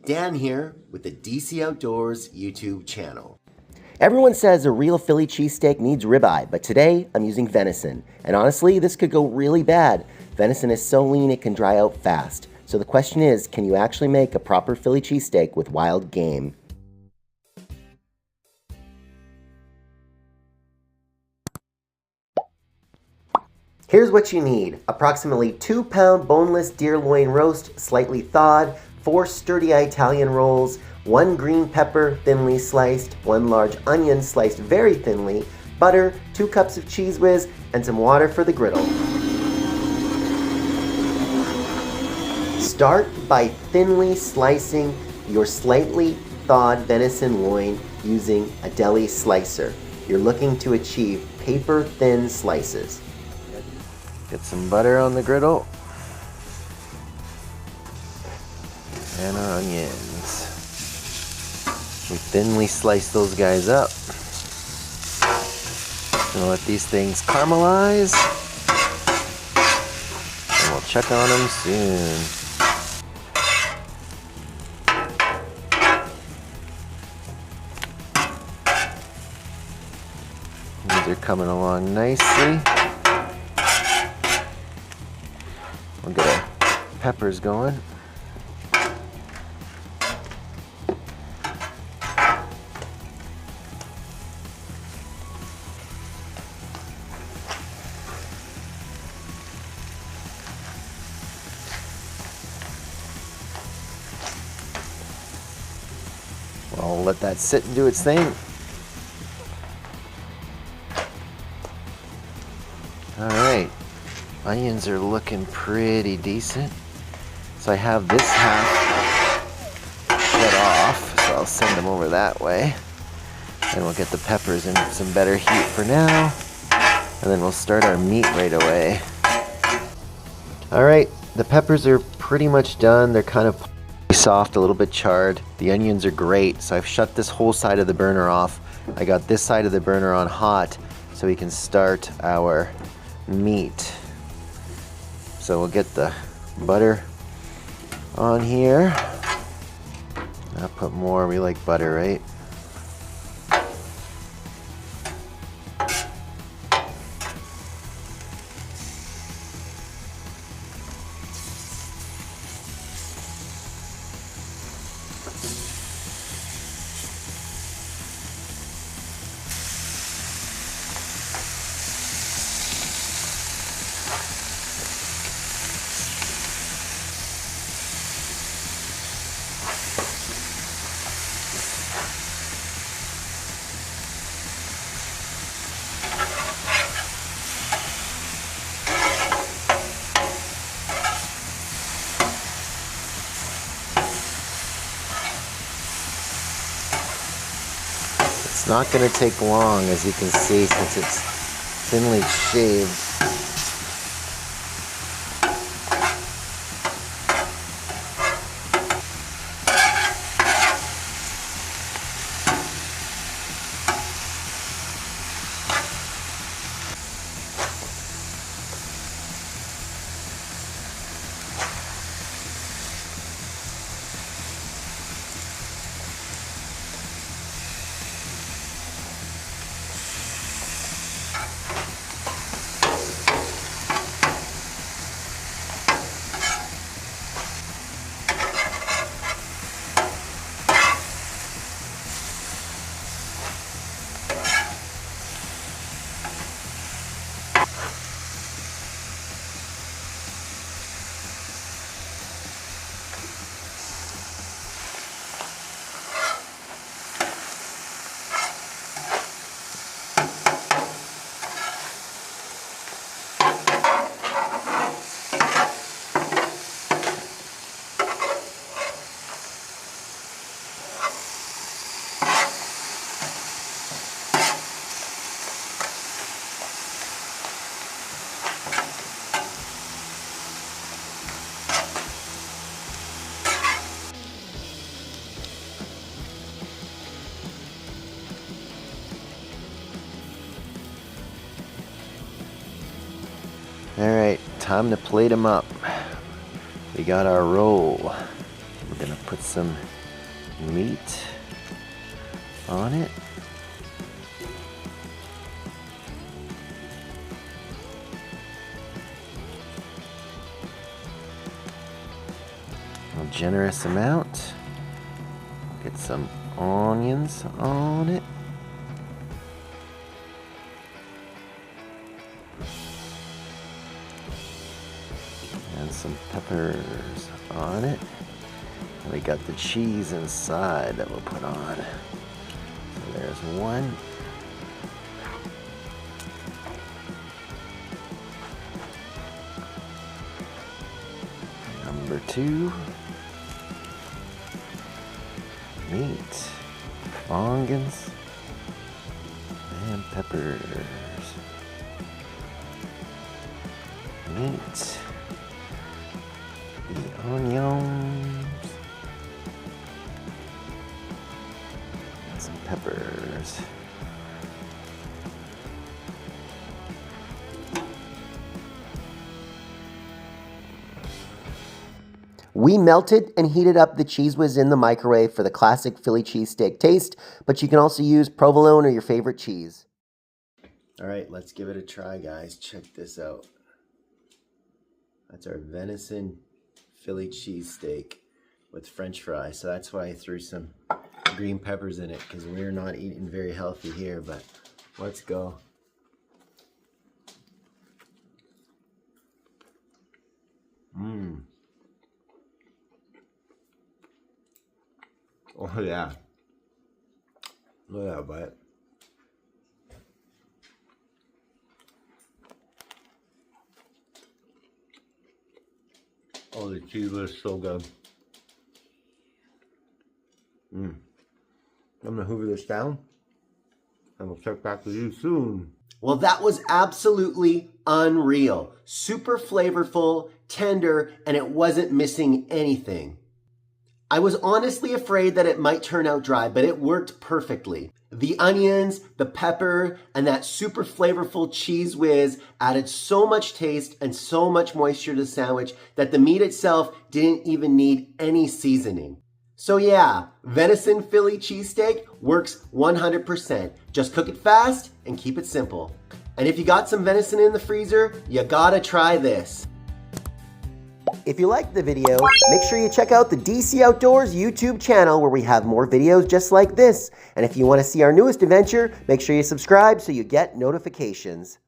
Dan here with the DC Outdoors YouTube channel. Everyone says a real Philly cheesesteak needs ribeye, but today I'm using venison. And honestly, this could go really bad. Venison is so lean it can dry out fast. So the question is, can you actually make a proper Philly cheesesteak with wild game? Here's what you need. Approximately 2-pound boneless deer loin roast, slightly thawed, 4 sturdy Italian rolls, 1 green pepper thinly sliced, 1 large onion sliced very thinly, butter, 2 cups of Cheese Whiz, and some water for the griddle. Start by thinly slicing your slightly thawed venison loin using a deli slicer. You're looking to achieve paper-thin slices. Get some butter on the griddle. And our onions. We thinly slice those guys up. Gonna let these things caramelize. And we'll check on them soon. These are coming along nicely. We'll get our peppers going. I'll let that sit and do its thing. All right. Onions are looking pretty decent. So I have this half cut off, so I'll send them over that way. And we'll get the peppers in some better heat for now. And then we'll start our meat right away. All right, the peppers are pretty much done. They're kind of soft, a little bit charred. The onions are great, so I've shut this whole side of the burner off. I got this side of the burner on hot so we can start our meat. So we'll get the butter on here. I'll put more, we like butter, right? It's not going to take long, as you can see, since it's thinly shaved. Alright, time to plate them up. We got our roll. We're gonna put some meat on it. A generous amount. Get some onions on it. And some peppers on it. And we got the cheese inside that we'll put on. So there's one. Number 2. Meat, onions, and peppers. Meat, the onions, and some peppers. We melted and heated up the Cheese Whiz in the microwave for the classic Philly cheesesteak taste, but you can also use provolone or your favorite cheese. All right, let's give it a try, guys. Check this out. That's our venison Philly cheesesteak with French fries. So that's why I threw some green peppers in it, because we're not eating very healthy here, but let's go. Mmm. Oh yeah. Look at that bite. Oh, the cheese was so good. I'm gonna hoover this down and we'll check back with you soon. Well, that was absolutely unreal. Super flavorful, tender, and it wasn't missing anything. I was honestly afraid that it might turn out dry, but it worked perfectly. The onions, the pepper, and that super flavorful cheese whiz added so much taste and so much moisture to the sandwich that the meat itself didn't even need any seasoning. So yeah, venison Philly cheesesteak works 100%. Just cook it fast and keep it simple. And if you got some venison in the freezer, you gotta try this. If you liked the video, make sure you check out the DC Outdoors YouTube channel where we have more videos just like this. And if you want to see our newest adventure, make sure you subscribe so you get notifications.